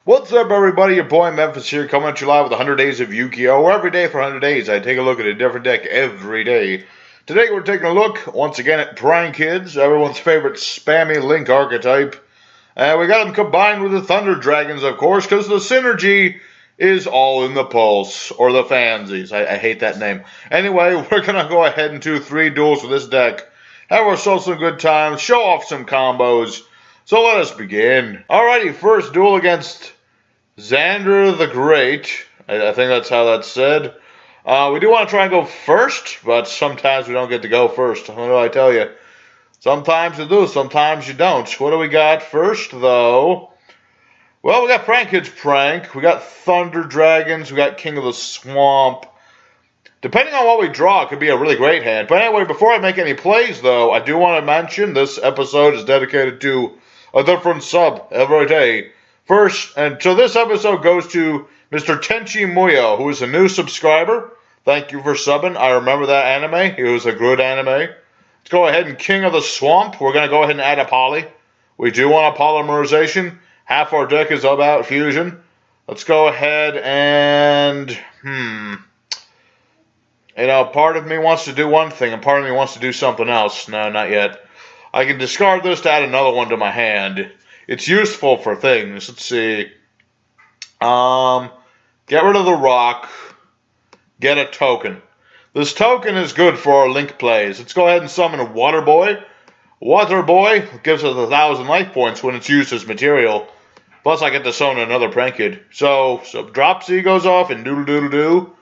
What's up, everybody? Your boy Memphis here, coming at you live with 100 Days of Yu-Gi-Oh! Where every day for 100 days, I take a look at a different deck every day. Today, we're taking a look, once again, at Prankids, everyone's favorite spammy Link archetype. We got them combined with the Thunder Dragons, of course, because the synergy is all in the pulse, or the fansies. I hate that name. Anyway, we're going to go ahead and do 3 duels with this deck. Have ourselves some good times, show off some combos. So let us begin. Alrighty, first duel against Xander the Great. I think that's how that's said. We do want to try and go first, but sometimes we don't get to go first. What do I tell you? Sometimes you do, sometimes you don't. What do we got first, though? Well, we got Prankids Prank. We got Thunder Dragons. We got King of the Swamp. Depending on what we draw, it could be a really great hand. But anyway, before I make any plays, though, I do want to mention this episode is dedicated to a different sub every day. First, and so this episode goes to Mr. Tenchi Muyo, who is a new subscriber. Thank you for subbing. I remember that anime. It was a good anime. Let's go ahead and King of the Swamp. We're going to go ahead and add a poly. We do want a polymerization. Half our deck is about fusion. Let's go ahead and, part of me wants to do one thing, and part of me wants to do something else. No, not yet. I can discard this to add another one to my hand. It's useful for things. Let's see. Get rid of the rock. Get a token. This token is good for our Link plays. Let's go ahead and summon Water Boy. Water Boy gives us 1,000 life points when it's used as material. Plus, I get to summon another Prankid. So Drop Z goes off and Doodle Doodle Doo.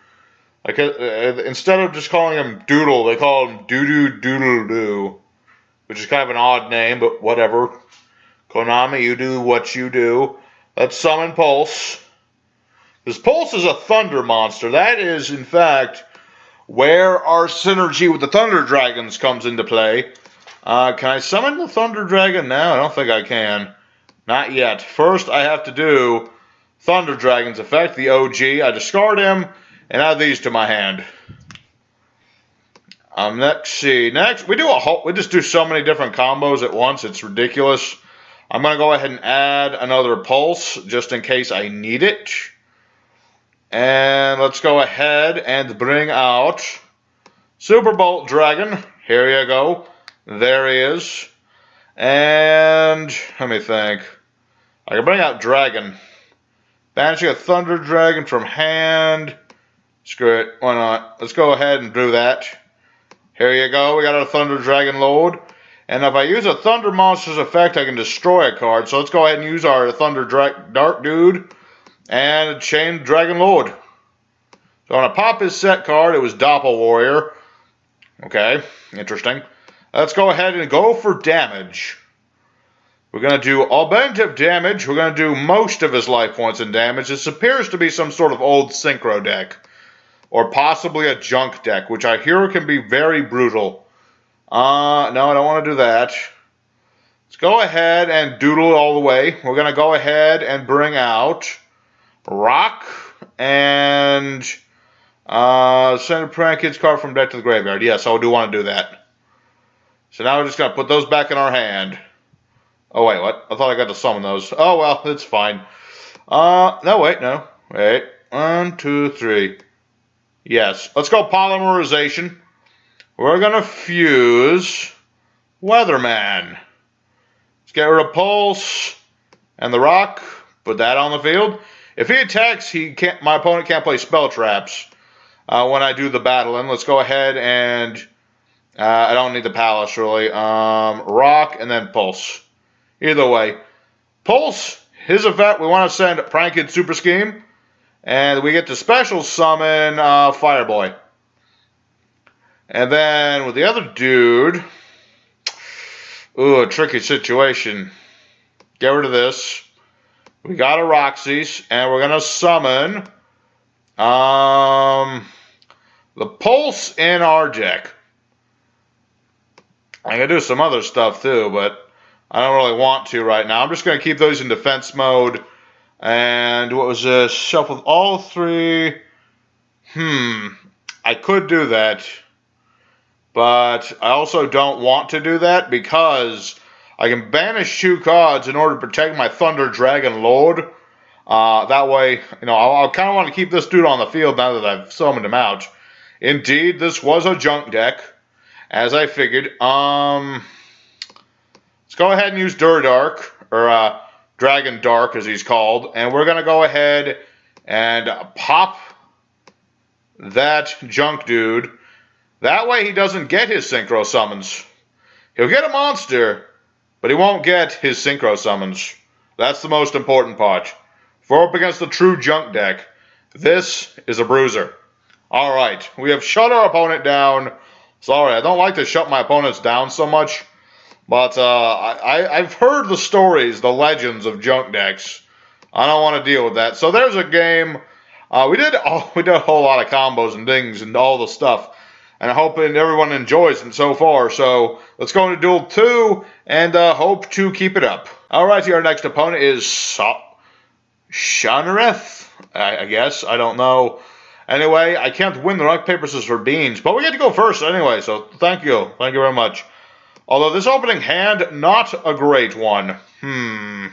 Instead of just calling him Doodle, they call him Doo Doo Doodle Doo, which is kind of an odd name, but whatever. Konami, you do what you do. Let's summon Pulse. This Pulse is a Thunder monster. That is, in fact, where our synergy with the Thunder Dragons comes into play. Can I summon the Thunder Dragon now? I don't think I can. Not yet. First, I have to do Thunder Dragon's effect, the OG. I discard him and add these to my hand. Next, we just do so many different combos at once. It's ridiculous. I'm going to go ahead and add another Pulse just in case I need it. And let's go ahead and bring out Super Bolt Dragon. Here you go. There he is. And let me think. I can bring out Dragon. Banishing a Thunder Dragon from hand. Screw it. Why not? Let's go ahead and do that. Here you go. We got our Thunder Dragon load. And if I use a Thunder Monster's effect, I can destroy a card. So let's go ahead and use our Thunder Dark Dude and Chain Dragon Lord. So when I pop his set card, it was Doppel Warrior. Okay, interesting. Let's go ahead and go for damage. We're going to do augmentative damage. We're going to do most of his life points in damage. This appears to be some sort of old Synchro deck. Or possibly a junk deck, which I hear can be very brutal. No, I don't want to do that. Let's go ahead and doodle all the way. We're going to go ahead and bring out Rock and send a Prankids card from deck to the graveyard. Yes, I do want to do that. So now we're just going to put those back in our hand. Oh, wait, what? I thought I got to summon those. Oh, well, it's fine. No, wait, no. Wait. 1, 2, 3. Yes, let's go polymerization. We're going to fuse Weatherman. Let's get rid of Pulse and the Rock. Put that on the field. If he attacks, my opponent can't play Spell Traps when I do the battling. Let's go ahead and I don't need the Palace, really. Rock and then Pulse. Either way. Pulse, his effect, we want to send Prankid Super Scheme. And we get to special summon Fireboy. And then with the other dude, a tricky situation. Get rid of this. We got a Roxy's, and we're going to summon the Pulse in our deck. I can do some other stuff too, but I don't really want to right now. I'm just going to keep those in defense mode. And what was this? Shuffle all 3. I could do that. But I also don't want to do that because I can banish 2 cards in order to protect my Thunder Dragon Lord. That way, you know, I'll kind of want to keep this dude on the field now that I've summoned him out. Indeed, this was a junk deck, as I figured. Let's go ahead and use Durdark, or Dragon Dark as he's called, and we're going to go ahead and pop that junk dude. That way he doesn't get his synchro summons. He'll get a monster, but he won't get his synchro summons. That's the most important part. If we're up against a true junk deck, this is a bruiser. Alright, we have shut our opponent down. Sorry, I don't like to shut my opponents down so much, but I've heard the stories, the legends of junk decks. I don't want to deal with that. So there's a game. We did a whole lot of combos and dings and all the stuff, and I'm hoping everyone enjoys them so far. So let's go into Duel 2 and hope to keep it up. Alright, our next opponent is Shanareth, I guess. I don't know. Anyway, I can't win the rock, paper, scissors, or beans, but we get to go first anyway, so thank you. Thank you very much. Although this opening hand, not a great one. I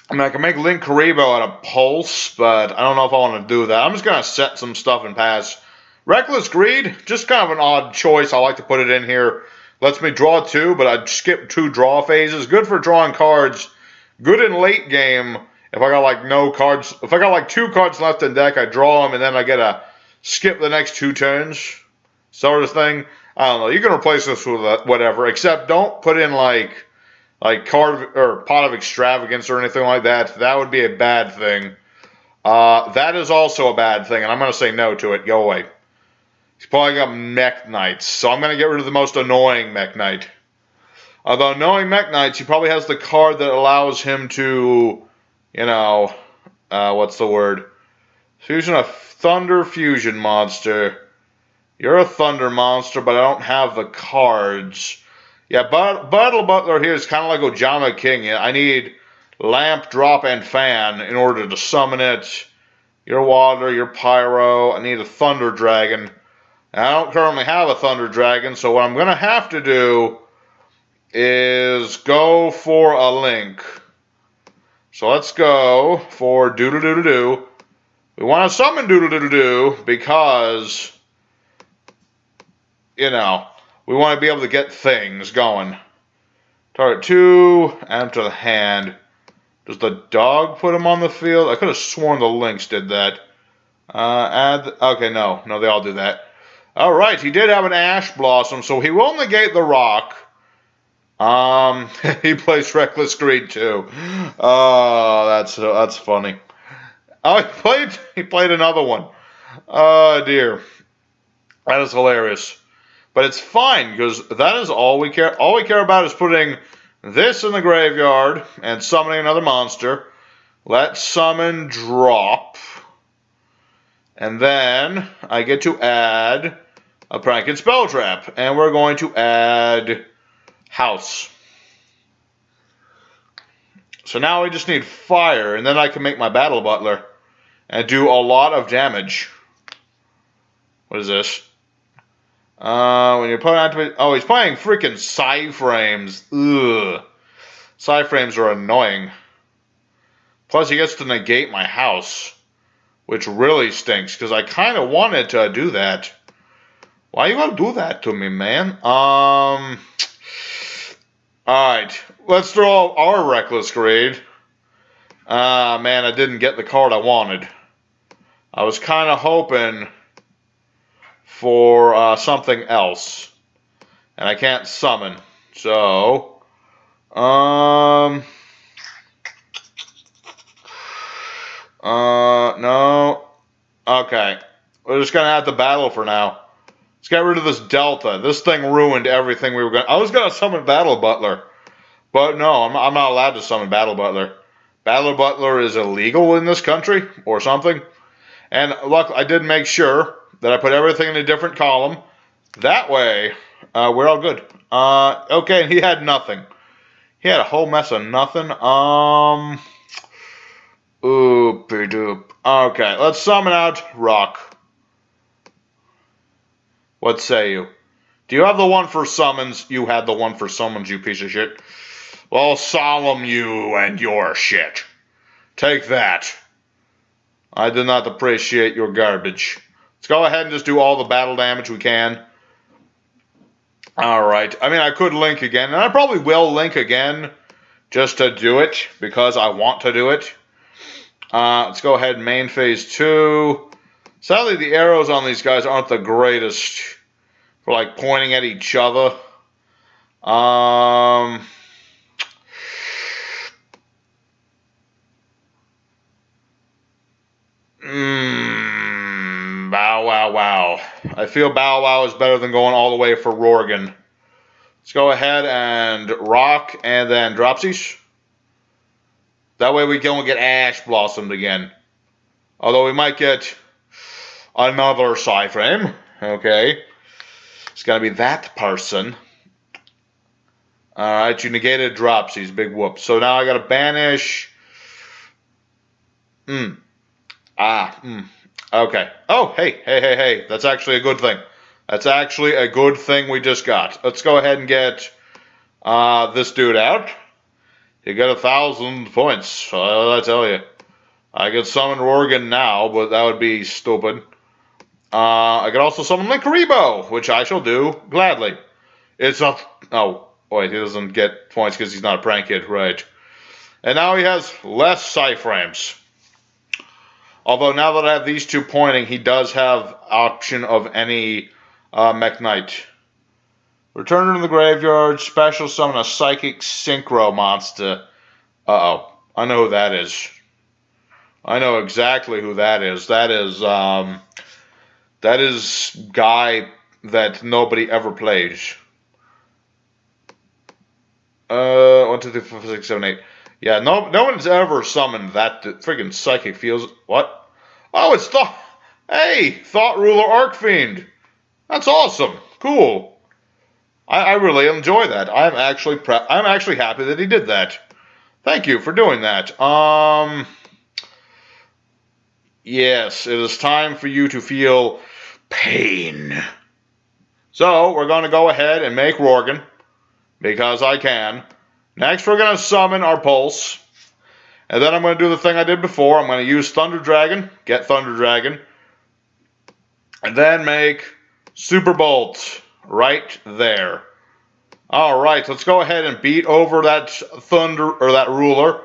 mean, I can make Link Karibo out of Pulse, but I don't know if I want to do that. I'm just going to set some stuff and pass. Reckless Greed, just kind of an odd choice. I like to put it in here. Lets me draw 2, but I'd skip 2 draw phases. Good for drawing cards. Good in late game. If I got like no cards, if I got like 2 cards left in deck, I draw them and then I get to skip the next 2 turns, sort of thing. I don't know. You can replace this with whatever, except don't put in like card or Pot of Extravagance or anything like that. That would be a bad thing. That is also a bad thing, and I'm going to say no to it. Go away. He's probably got Mech Knights, so I'm going to get rid of the most annoying Mech Knight. Although knowing Mech Knights, he probably has the card that allows him to, you know, what's the word? Fusion a Thunder Fusion monster. You're a Thunder monster, but I don't have the cards. Yeah, Battle Butler here is kind of like Ojama King. I need Lamp, Drop, and Fan in order to summon it. Your Water, your Pyro. I need a Thunder Dragon. And I don't currently have a Thunder Dragon, so what I'm going to have to do is go for a Link. So let's go for Doodle-Doodle-Doo. We want to summon Doodle-Doodle-Doo because, you know, we want to be able to get things going. Target 2, add to the hand. Does the dog put him on the field? I could have sworn the Lynx did that. Okay, no, they all do that. Alright, he did have an Ash Blossom, so he will negate the rock. He plays Reckless Greed too. Oh, that's funny. Oh, he played another one. Oh dear. That is hilarious. But it's fine, because that is all we care. All we care about is putting this in the graveyard and summoning another monster. Let's summon drop. And then I get to add a Prankids Spell Trap. And we're going to add House. So now we just need fire, and then I can make my Battle Butler and do a lot of damage. What is this? When you're playing activate, oh, he's playing freaking Psy-Frames. Ugh. Psy-Frames are annoying. Plus, he gets to negate my house, which really stinks, because I kind of wanted to do that. Why you gonna do that to me, man? Alright, let's throw our Reckless Greed. Man, I didn't get the card I wanted. I was kind of hoping for something else, and I can't summon. So, no. Okay, we're just gonna have to battle for now. Let's get rid of this Delta. This thing ruined everything we were gonna. I was gonna summon Battle Butler, but no, I'm not allowed to summon Battle Butler. Battle Butler is illegal in this country or something. And look, I did make sure that I put everything in a different column. That way, we're all good. Okay, and he had nothing. He had a whole mess of nothing. Oopie-doop. Okay, let's summon out Rock. What say you? Do you have the one for summons? You had the one for summons, you piece of shit. Well, solemn you and your shit. Take that. I did not appreciate your garbage. Let's go ahead and just do all the battle damage we can. Alright, I mean, I could link again, and I probably will link again just to do it, because I want to do it. Let's go ahead and main phase 2. Sadly, the arrows on these guys aren't the greatest for, like, pointing at each other. Bow Wow Wow. I feel Bow Wow is better than going all the way for Rorgan. Let's go ahead and rock and then dropsies. That way we don't get Ash Blossomed again. Although we might get another Psyframe. Okay. It's gonna be that person. Alright, you negated dropsies. Big whoop. So now I gotta banish. Okay. Oh, hey. That's actually a good thing. That's actually a good thing we just got. Let's go ahead and get this dude out. You got 1,000 points. I tell you. I could summon Rorgan now, but that would be stupid. I could also summon Linkaribo, which I shall do gladly. It's a... Oh, wait, he doesn't get points because he's not a prank kid, right. And now he has less Psyframes. Although now that I have these two pointing, he does have option of any Mech Knight. Return to the graveyard, special summon a Psychic Synchro monster. Uh-oh. I know who that is. I know exactly who that is. That is guy that nobody ever plays. 1, 2, 3, 4, 5, 6, 7, 8. Yeah, no one's ever summoned that friggin' Psychic feels. What? Oh, it's Thought. Hey, Thought Ruler Arcfiend. That's awesome. Cool. I really enjoy that. I'm actually happy that he did that. Thank you for doing that. Yes, it is time for you to feel pain. So, we're going to go ahead and make Rorgan, because I can. Next, we're going to summon our Pulse. And then I'm going to do the thing I did before. I'm going to use Thunder Dragon, get Thunder Dragon, and then make Super Bolt right there. Alright, let's go ahead and beat over that Thunder, or that Ruler.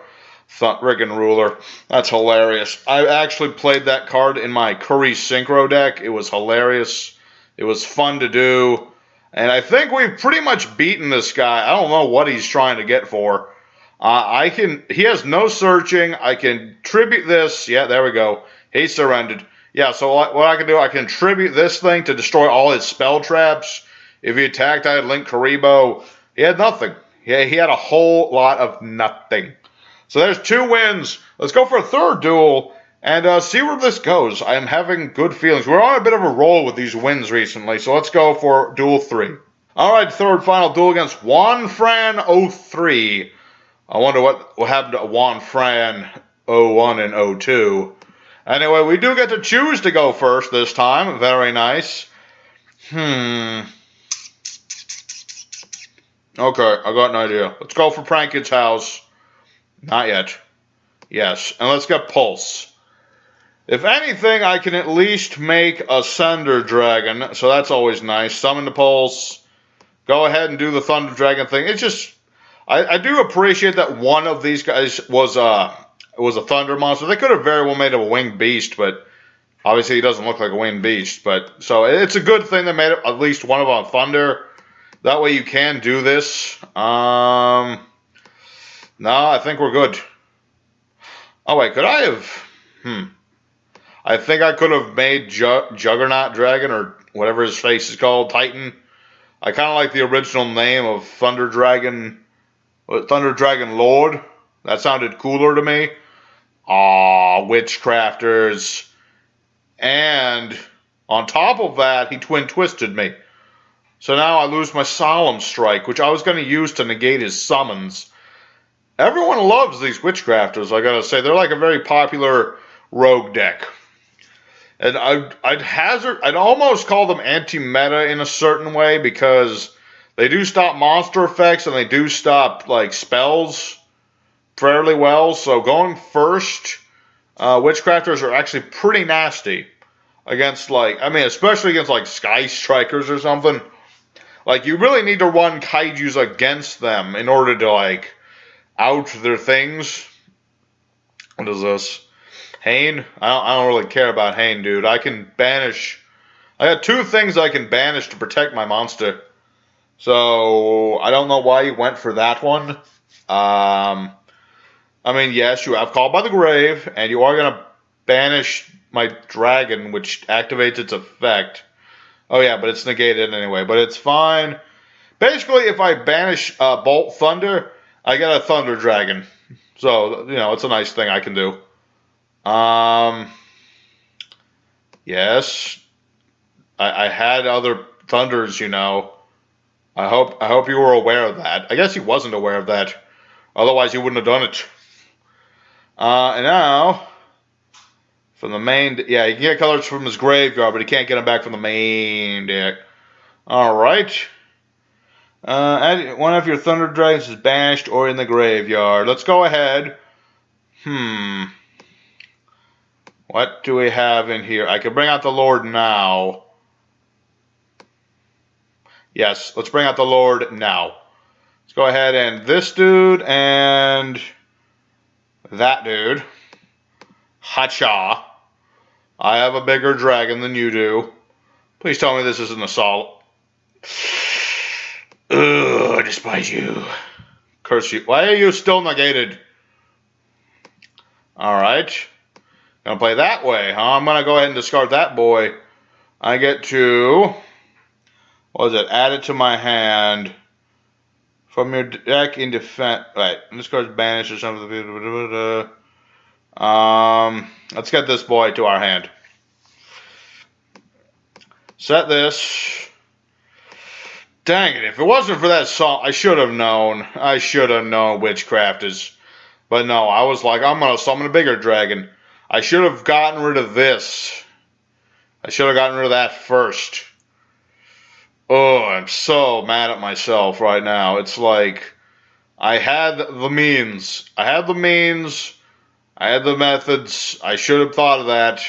Friggin' Ruler. That's hilarious. I actually played that card in my Curry Synchro deck. It was hilarious. It was fun to do. And I think we've pretty much beaten this guy. I don't know what he's trying to get for. He has no searching. I can tribute this. Yeah, there we go. He surrendered. Yeah, so what I can do, I can tribute this thing to destroy all his spell traps. If he attacked, I had Linkaribo. He had nothing. Yeah, he had a whole lot of nothing. So there's 2 wins. Let's go for a third duel and see where this goes. I am having good feelings. We're on a bit of a roll with these wins recently, so let's go for duel 3. Alright, third final duel against Juanfran 03. I wonder what happened to Juanfran 01 and 02. Anyway, we do get to choose to go first this time. Very nice. Okay, I got an idea. Let's go for Prankids' house. Not yet. Yes, and let's get Pulse. If anything, I can at least make a Thunder Dragon, so that's always nice. Summon the Pulse. Go ahead and do the Thunder Dragon thing. It's just, I do appreciate that one of these guys was a Thunder monster. They could have very well made him a Winged Beast, but obviously he doesn't look like a Winged Beast. But so it's a good thing they made at least one of them Thunder. That way you can do this. No, I think we're good. Oh, wait, could I have... I think I could have made Juggernaut Dragon, or whatever his face is called, Titan. I kind of like the original name of Thunder Dragon Lord. That sounded cooler to me. Aw, Witchcrafters. And on top of that, he twin-twisted me. So now I lose my Solemn Strike, which I was going to use to negate his summons. Everyone loves these Witchcrafters, I gotta say. They're like a very popular rogue deck. And I'd almost call them anti-meta in a certain way, because they do stop monster effects and they do stop, like, spells. fairly well. So going first, Witchcrafters are actually pretty nasty against, like, I mean, especially against, like, Sky Strikers or something. Like, you really need to run Kaijus against them in order to, like, out their things. What is this? Hane? I don't really care about Hane, dude. I can banish. I got 2 things I can banish to protect my monster. So, I don't know why you went for that one. I mean, yes, you have Called by the Grave, and you are going to banish my dragon, which activates its effect. Oh, yeah, but it's negated anyway, but it's fine. Basically, if I banish Bolt Thunder, I get a Thunder Dragon. So, you know, it's a nice thing I can do. Yes. I had other Thunders, you know. I hope you were aware of that. I guess he wasn't aware of that. Otherwise, he wouldn't have done it. And now, from the main... Yeah, he can get colors from his graveyard, but he can't get them back from the main deck. Alright. One of your Thunder Dragons is banished or in the graveyard. Let's go ahead. What do we have in here? I can bring out the Lord now. Yes, let's bring out the Lord now. Let's go ahead and this dude and that dude. Hacha. I have a bigger dragon than you do. Please tell me this isn't a solid. Ugh, I despise you. Curse you. Why are you still negated? Alright. Gonna play that way, huh? I'm gonna go ahead and discard that boy. I get to... What is it? Add it to my hand. From your deck in defense... Right. This card's banished or something. Let's get this boy to our hand. Set this. Dang it. If it wasn't for that song, I should have known. I should have known Witchcraft is... But no, I was like, I'm going to summon a bigger dragon. I should have gotten rid of this. I should have gotten rid of that first. Oh, I'm so mad at myself right now. It's like, I had the means. I had the means. I had the methods. I should have thought of that.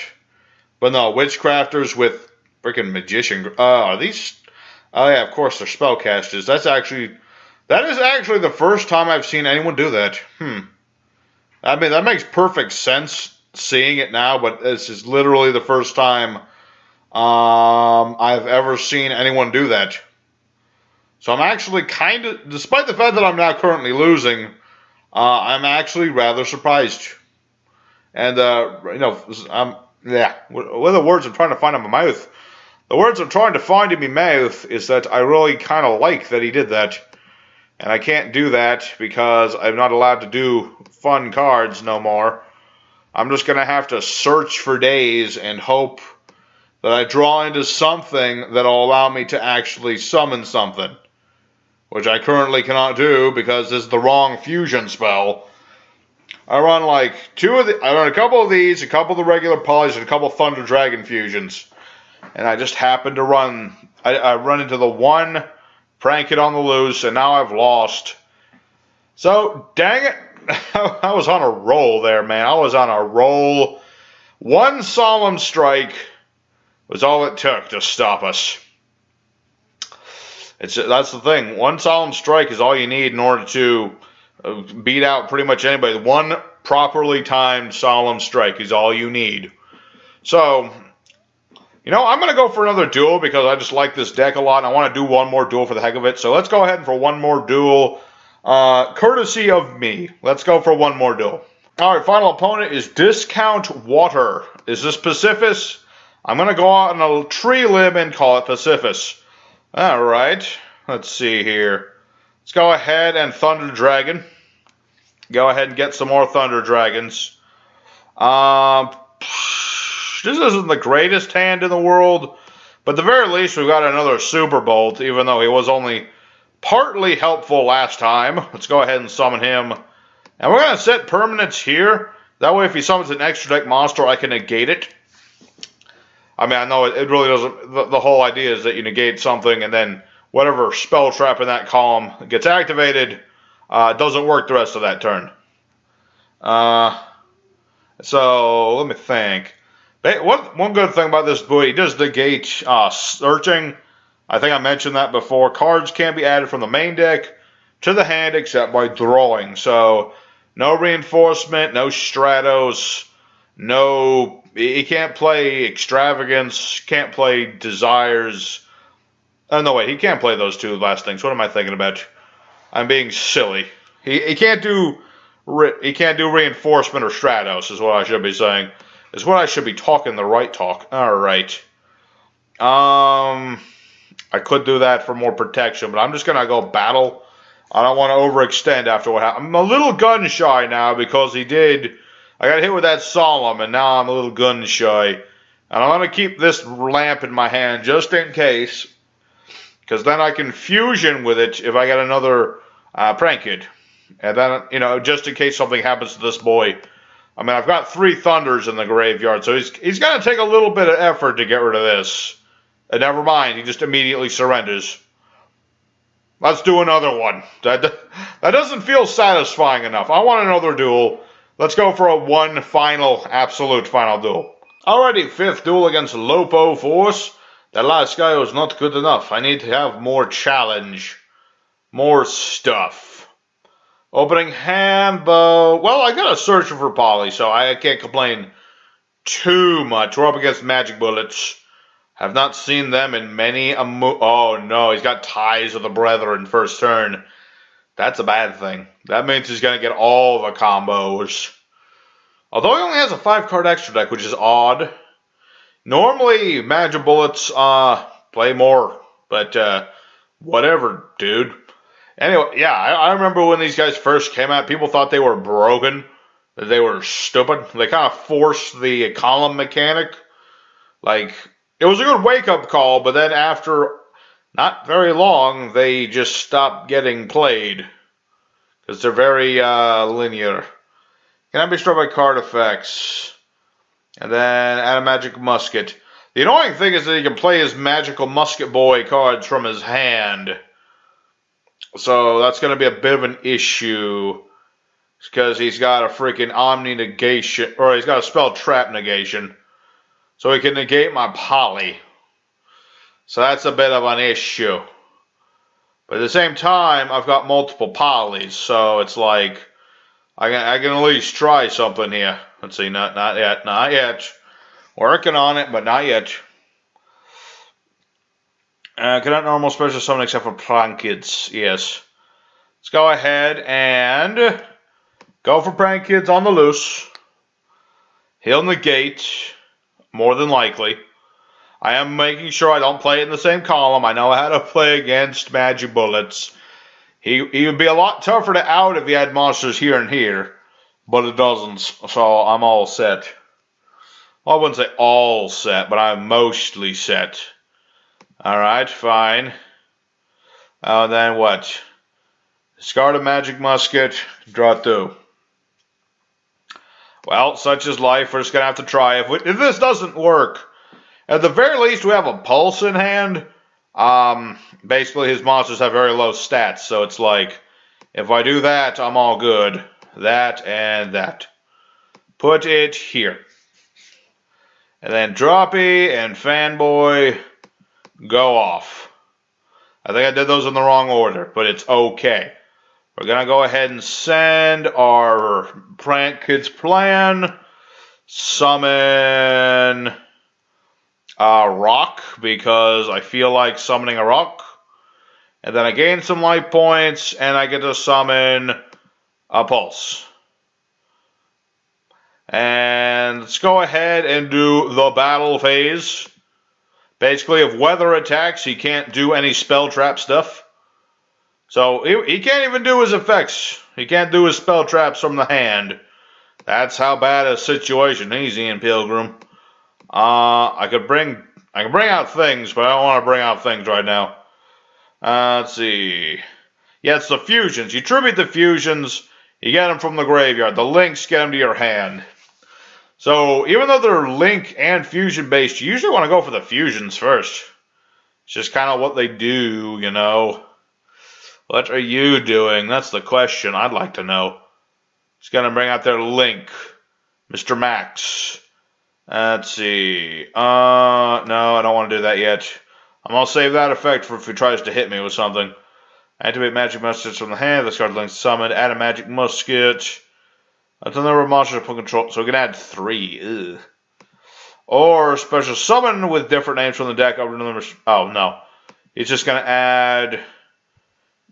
But no, Witchcrafters with freaking Magician. Are these... Oh yeah, of course, they're spellcasters. That is actually the first time I've seen anyone do that. I mean, that makes perfect sense seeing it now, but this is literally the first time I've ever seen anyone do that. So I'm actually kind of, despite the fact that I'm now currently losing, I'm actually rather surprised. And, you know, yeah, what are the words I'm trying to find in my mouth? The words I'm trying to find in my mouth is that I really kind of like that he did that. And I can't do that because I'm not allowed to do fun cards no more. I'm just going to have to search for days and hope that I draw into something that'll allow me to actually summon something. Which I currently cannot do because this is the wrong fusion spell. I run like I run a couple of these, a couple of the regular polys, and a couple of Thunder Dragon fusions. And I just happen to run, I run into the one Prankid on the loose, and now I've lost. So, dang it, I was on a roll there, man. I was on a roll. One Solemn Strike was all it took to stop us. That's the thing. One Solemn Strike is all you need in order to beat out pretty much anybody. One properly timed Solemn Strike is all you need. So... You know, I'm going to go for another duel because I just like this deck a lot, and I want to do one more duel for the heck of it. So let's go ahead for one more duel, courtesy of me. Let's go for one more duel. All right, final opponent is Discount Water. Is this Pacifist? I'm going to go out on a tree limb and call it Pacifist. All right, let's see here. Let's go ahead and Thunder Dragon. Go ahead and get some more Thunder Dragons. This isn't the greatest hand in the world, but at the very least we've got another Super Bolt, even though he was only partly helpful last time. Let's go ahead and summon him. And we're going to set permanents here. That way if he summons an extra deck monster, I can negate it. I mean, I know it really doesn't... The whole idea is that you negate something, and then whatever spell trap in that column gets activated doesn't work the rest of that turn. So let me think. One good thing about this buoy, it does negate searching. I think I mentioned that before. Cards can't be added from the main deck to the hand except by drawing. So no reinforcement, no stratos, no. He can't play extravagance, can't play desires. Oh no, wait, he can't play those two last things. What am I thinking about? I'm being silly. He can't do reinforcement or stratos, is what I should be saying. Is what I should be talking the right talk. All right. I could do that for more protection, but I'm just gonna go battle. I don't want to overextend after what happened. I'm a little gun shy now because I got hit with that solemn, and now I'm a little gun shy. And I'm gonna keep this lamp in my hand just in case, because then I can fusion with it if I get another Prankid. And then, just in case something happens to this boy. I mean, I've got 3 Thunders in the graveyard, so he's going to take a little bit of effort to get rid of this. And never mind, he just immediately surrenders. Let's do another one. That doesn't feel satisfying enough. I want another duel. Let's go for one absolute final duel. Alrighty, 5th duel against Lopo Force. That last guy was not good enough. I need to have more challenge. More stuff. Opening hand, well, I got a searcher for Poly, so I can't complain too much. We're up against Magic Bullets. Have not seen them in many a oh no, he's got Ties of the Brethren first turn. That's a bad thing. That means he's going to get all the combos. Although he only has a 5-card extra deck, which is odd. Normally, Magic Bullets play more, but whatever, dude. Anyway, yeah, I remember when these guys first came out, people thought they were broken, that they were stupid. They kind of forced the column mechanic. Like, it was a good wake-up call, but then after not very long, they just stopped getting played. Because they're very linear. Cannot be struck by card effects. And then add a magic musket. The annoying thing is that he can play his magical musket boy cards from his hand. So that's going to be a bit of an issue. Because he's got a freaking Omni negation. Or he's got a spell trap negation. So he can negate my Poly. So that's a bit of an issue. But at the same time, I've got multiple Polys. So it's like, I can at least try something here. Let's see, not yet. Working on it, but not yet. Cannot normal special summon except for Prankids. Yes. Let's go ahead and go for Prankids on the loose. He'll negate, more than likely. I am making sure I don't play it in the same column. I know how to play against Magic Bullets. He would be a lot tougher to out if he had monsters here and here. But it doesn't, so I'm all set. Well, I wouldn't say all set, but I'm mostly set. Alright, fine. And then what? Discard a magic musket, draw 2. Well, such is life. We're just going to have to try. If this doesn't work, at the very least we have a pulse in hand. Basically his monsters have very low stats, so it's like, if I do that, I'm all good. That and that. Put it here. And then Droppy and Fanboy go off. I think I did those in the wrong order, but it's okay. We're going to go ahead and send our Prankids plan. Summon a rock, because I feel like summoning a rock. And then I gain some life points, and I get to summon a pulse. And let's go ahead and do the battle phase. Basically, if weather attacks, he can't do any spell trap stuff. So he can't even do his effects. He can't do his spell traps from the hand. That's how bad a situation he's in, Pilgrim. I can bring out things, but I don't want to bring out things right now. Let's see. Yeah, it's the fusions. You tribute the fusions. You get them from the graveyard. The links get them to your hand. So, even though they're link and fusion based, you usually want to go for the fusions first. It's just kind of what they do, you know. What are you doing? That's the question I'd like to know. He's gonna bring out their Link, Mr. Max. Let's see. No, I don't want to do that yet. I'm gonna save that effect for if he tries to hit me with something. Activate magic muskets from the hand. This card links summoned. Add a magic musket. That's the number of monsters put control. So we can add 3. Ugh. Or special summon with different names from the deck. Over the numbers. Oh no, he's just gonna add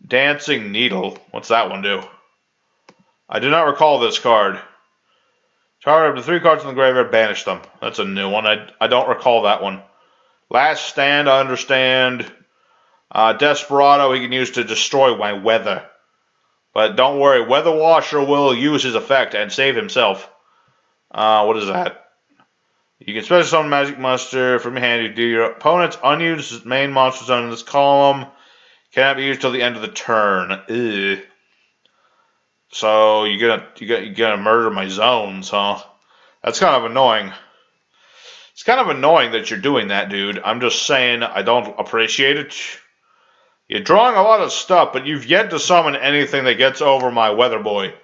Dancing Needle. What's that one do? I do not recall this card. Target up to 3 cards in the graveyard. Banish them. That's a new one. I don't recall that one. Last Stand. I understand. Desperado he can use to destroy my weather. But don't worry, Weather Washer will use his effect and save himself. What is that? You can special summon Magic Muster from your hand. You do your opponent's unused main monster zone in this column. Cannot be used till the end of the turn. Ugh. So you're gonna murder my zones, huh? That's kind of annoying. It's kind of annoying that you're doing that, dude. I'm just saying I don't appreciate it. You're drawing a lot of stuff, but you've yet to summon anything that gets over my Weather Boy.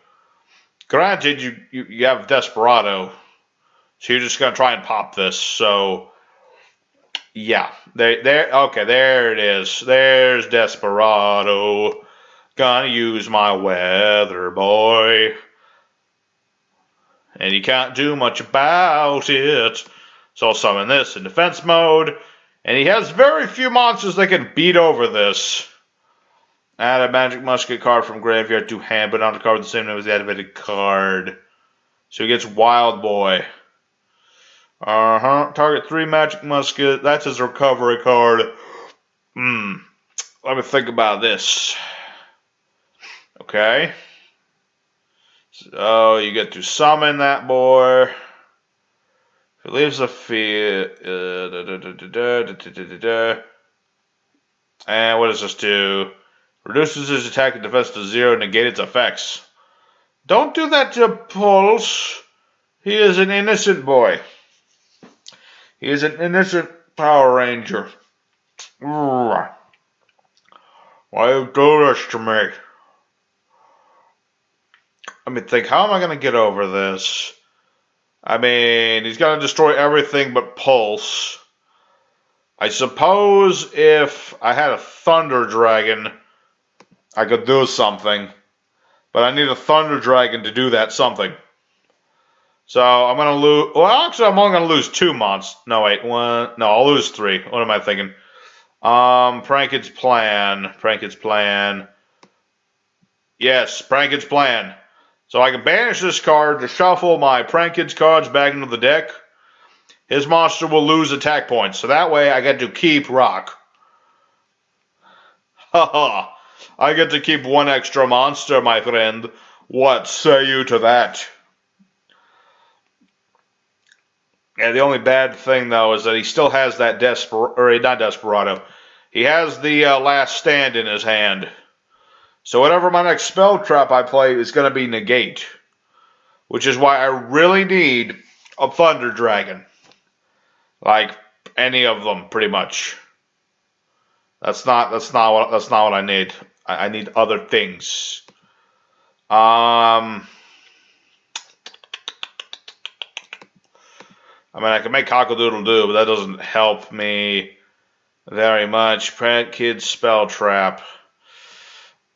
Granted, you have Desperado, so you're just gonna try and pop this. So, yeah, okay, there it is. There's Desperado. Gonna use my Weather Boy, and you can't do much about it. So I'll summon this in defense mode. And he has very few monsters that can beat over this. Add a magic musket card from graveyard to hand, but not a card with the same name as the activated card. So he gets Wild Boy. Target 3 magic musket. That's his recovery card. Let me think about this. Okay. So you get to summon that boy. If it leaves the field, and what does this do? Reduces his attack and defense to 0, negate its effects. Don't do that to Pulse. He is an innocent boy. He is an innocent Power Ranger. Why you do this to me? Let me think. How am I going to get over this? I mean, he's going to destroy everything but Pulse. I suppose if I had a Thunder Dragon, I could do something. But I need a Thunder Dragon to do that something. So I'm going to lose... Well, actually, I'm only going to lose 2 monsters. No, wait. 1... No, I'll lose 3. What am I thinking? Prankids Plan. Prankids Plan. Yes, Prankids Plan. So I can banish this card to shuffle my Prankids cards back into the deck. His monster will lose attack points. So that way I get to keep Rock. Haha. I get to keep 1 extra monster, my friend. What say you to that? Yeah, the only bad thing, though, is that he still has that not Desperado. He has the Last Stand in his hand. So whatever my next spell trap I play is going to be negate. Which is why I really need a Thunder Dragon. Like any of them, pretty much. That's not what I need. I need other things. I mean, I can make Cock-a-doodle-doo, but that doesn't help me very much. Prankids Spell Trap.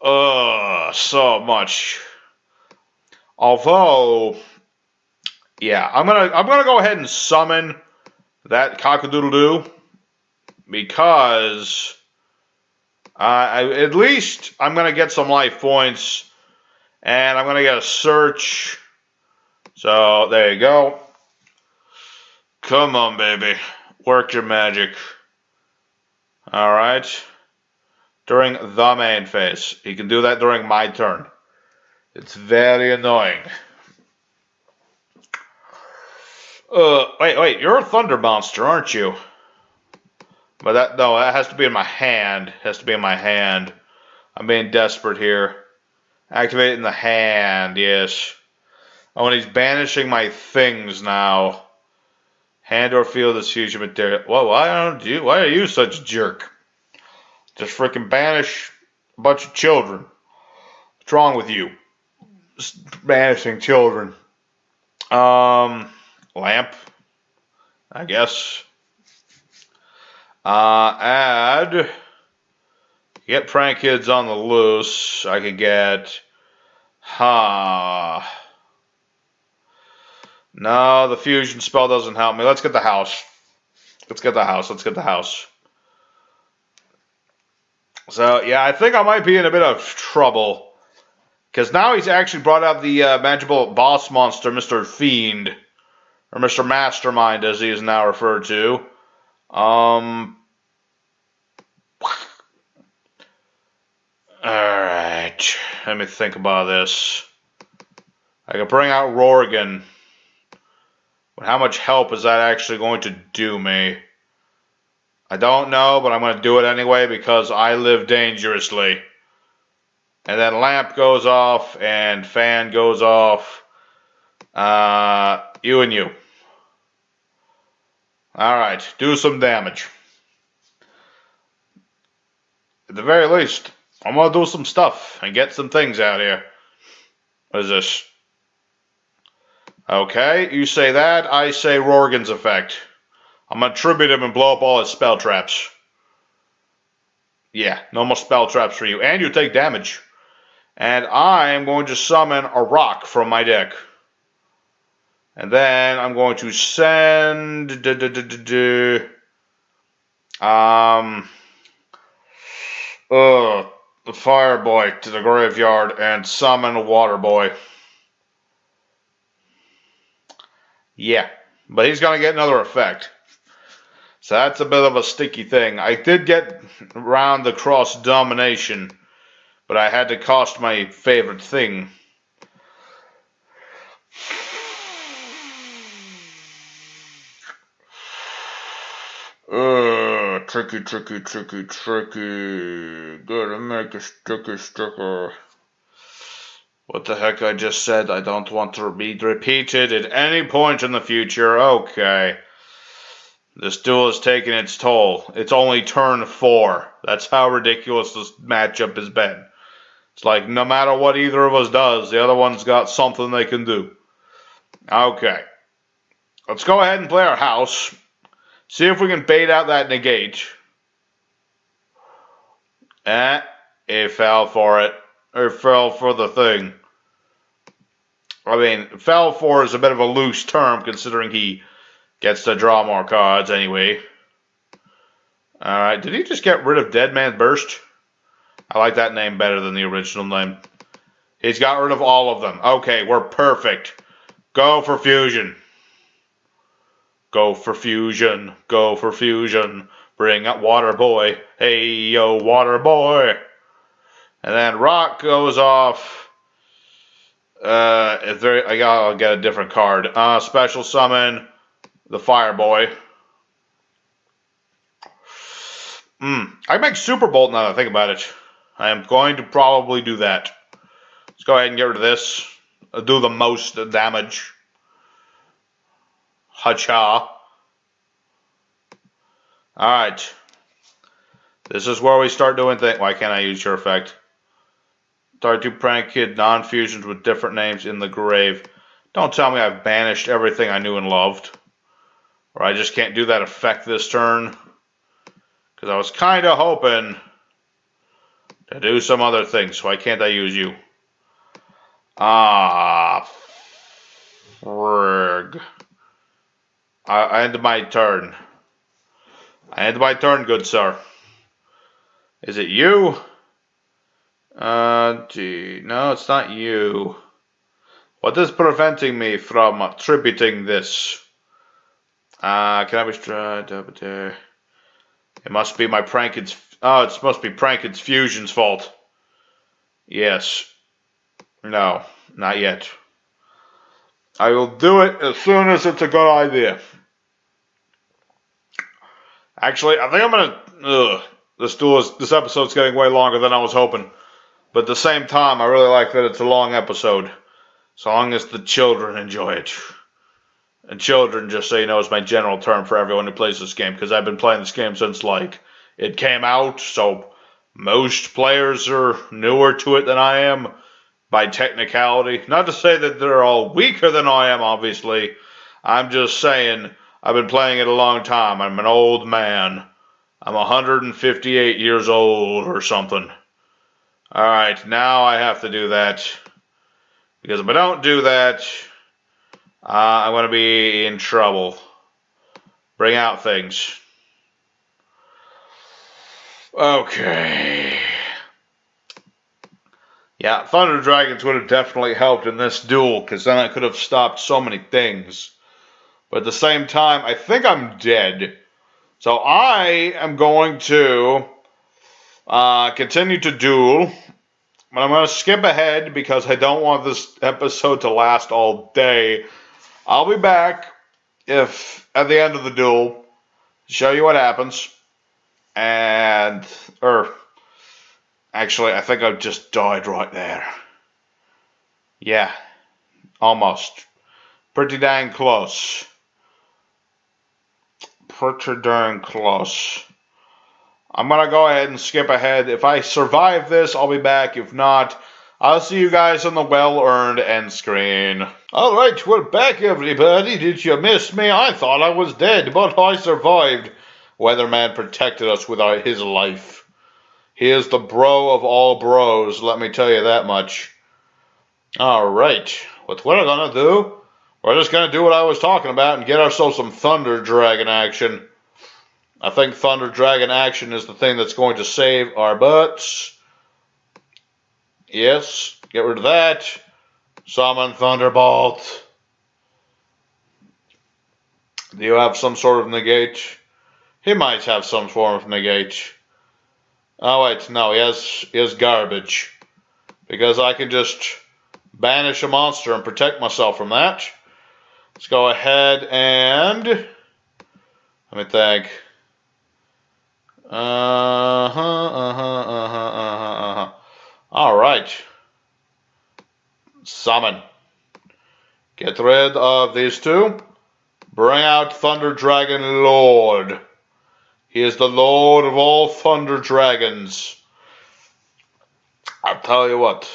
So much. Although, yeah, I'm gonna go ahead and summon that Cock-a-doodle-doo because at least I'm gonna get some life points, and I'm gonna get a search. So there you go. Come on, baby. Work your magic. Alright. During the main phase. He can do that during my turn. It's very annoying. Wait. You're a Thunder Monster, aren't you? But that has to be in my hand. It has to be in my hand. I'm being desperate here. Activate it in the hand, yes. Oh, and he's banishing my things now. Hand or field this fusion material. Well, why are you such a jerk? Just freaking banish a bunch of children. What's wrong with you? banishing children. Lamp, I guess. Add. Get Prankids on the loose. I could get. No, the fusion spell doesn't help me. Let's get the house. Let's get the house. Let's get the house. So, yeah, I think I might be in a bit of trouble. Because now he's actually brought out the magical boss monster, Mr. Fiend. Or Mr. Mastermind, as he is now referred to. Alright. Let me think about this. I can bring out Rorgan. But how much help is that actually going to do me? I don't know, but I'm going to do it anyway because I live dangerously. And then lamp goes off and fan goes off. You and you. Alright, do some damage. At the very least, I'm going to do some stuff and get some things out here. What is this? Okay, you say that, I say Rorgan's effect. I'm going to tribute him and blow up all his spell traps. Yeah, no more spell traps for you. And you take damage. And I am going to summon a rock from my deck. And then I'm going to send... the Fire Boy to the graveyard and summon a Water Boy. Yeah, but he's going to get another effect. So that's a bit of a sticky thing. I did get around the cross domination, but I had to cost my favorite thing. Tricky. Gotta make a sticker. What the heck I just said? I don't want to be repeated at any point in the future. Okay. This duel has taken its toll. It's only turn 4. That's how ridiculous this matchup has been. It's like no matter what either of us does, the other one's got something they can do. Okay. Let's go ahead and play our house. See if we can bait out that negate. He fell for it. Or fell for the thing. I mean, fell for is a bit of a loose term considering he gets to draw more cards anyway. Alright, did he just get rid of Dead Man Burst? I like that name better than the original name. He's got rid of all of them. Okay, we're perfect. Go for fusion. Go for fusion. Go for fusion. Bring up Water Boy. Hey, yo, Water Boy. And then Rock goes off. I'll get a different card. Special summon the Fire Boy. I make Super Bolt now that I think about it. I am going to probably do that. Let's go ahead and get rid of this. Do the most damage. Hacha. Alright. This is where we start doing things. Why can't I use your effect? Start to Prankid non-fusions with different names in the grave. Don't tell me I've banished everything I knew and loved. Or I just can't do that effect this turn. Because I was kind of hoping to do some other things. Why can't I use you? Frig. I end my turn. I end my turn, good sir. Is it you? Gee, no, it's not you. What is preventing me from tributing this? Can I be it must be my Prankids. Oh, it must be Prankids Fusion's fault. Yes. No, not yet. I will do it as soon as it's a good idea. Actually, I think I'm gonna. This episode's getting way longer than I was hoping. But at the same time, I really like that it's a long episode. So long as the children enjoy it. And children, just so you know, is my general term for everyone who plays this game. Because I've been playing this game since, like, it came out. So most players are newer to it than I am. by technicality. Not to say that they're all weaker than I am, obviously. I'm just saying I've been playing it a long time. I'm an old man. I'm 158 years old or something. Alright, now I have to do that. Because if I don't do that, I'm going to be in trouble. Bring out things. Okay. Yeah, Thunder Dragons would have definitely helped in this duel, because then I could have stopped so many things. But at the same time, I think I'm dead. So I am going to continue to duel. But I'm going to skip ahead because I don't want this episode to last all day. I'll be back if at the end of the duel to show you what happens. And, actually, I think I've just died right there. Yeah, almost. Pretty dang close. Pretty darn close. I'm going to go ahead and skip ahead. If I survive this, I'll be back. If not, I'll see you guys on the well-earned end screen. Alright, we're back, everybody. Did you miss me? I thought I was dead, but I survived. Weatherman protected us with his life. He is the bro of all bros, let me tell you that much. Alright, what we're going to do, we're just going to do what I was talking about and get ourselves some Thunder Dragon action. I think Thunder Dragon action is the thing that's going to save our butts. Yes, get rid of that. Summon Thunderbolt. Do you have some sort of negate? He might have some form of negate. Oh wait, no, he has garbage. Because I can just banish a monster and protect myself from that. Let's go ahead and... let me think. Alright. Summon. Get rid of these two. Bring out Thunder Dragon Lord. He is the Lord of all Thunder Dragons. I'll tell you what.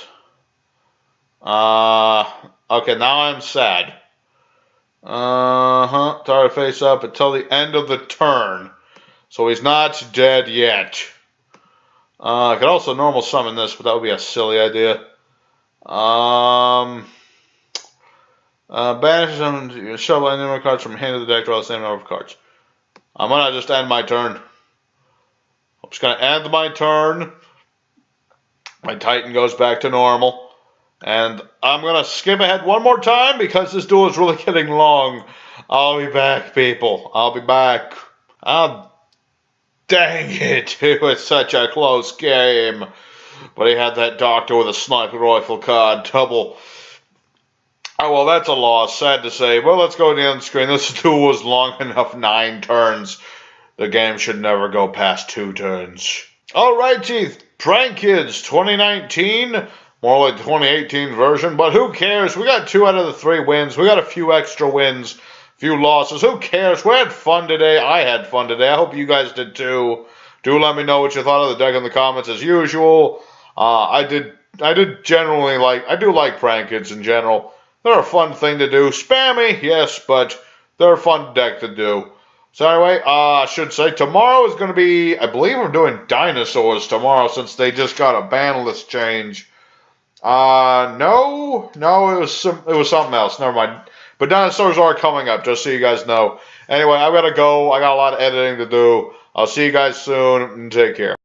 Okay, now I'm sad. Target face up until the end of the turn. So he's not dead yet. I could also normal summon this, but that would be a silly idea. Banish them, shuffle any number of cards from hand to the deck, draw the same number of cards. I'm gonna just end my turn. I'm just gonna end my turn. My Titan goes back to normal. And I'm gonna skip ahead one more time because this duel is really getting long. I'll be back, people. I'll be back. Oh, dang it. It was such a close game. But he had that doctor with a sniper rifle card. Double. Oh, well, that's a loss. Sad to say. Well, let's go to the end screen. This duel was long enough. 9 turns. The game should never go past 2 turns. Alrighty. Prankids 2019. More like 2018 version. But who cares? We got 2 out of the 3 wins. We got a few extra wins. Few losses. Who cares? We had fun today. I had fun today. I hope you guys did too. Do let me know what you thought of the deck in the comments as usual. I did generally like, I do like Prankids in general. They're a fun thing to do. Spammy, yes, but they're a fun deck to do. So anyway, I should say tomorrow is going to be, I believe I'm doing dinosaurs tomorrow since they just got a ban list change. No, it was something else. Never mind. But dinosaurs are coming up, just so you guys know. Anyway, I've got to go. I got a lot of editing to do. I'll see you guys soon, and take care.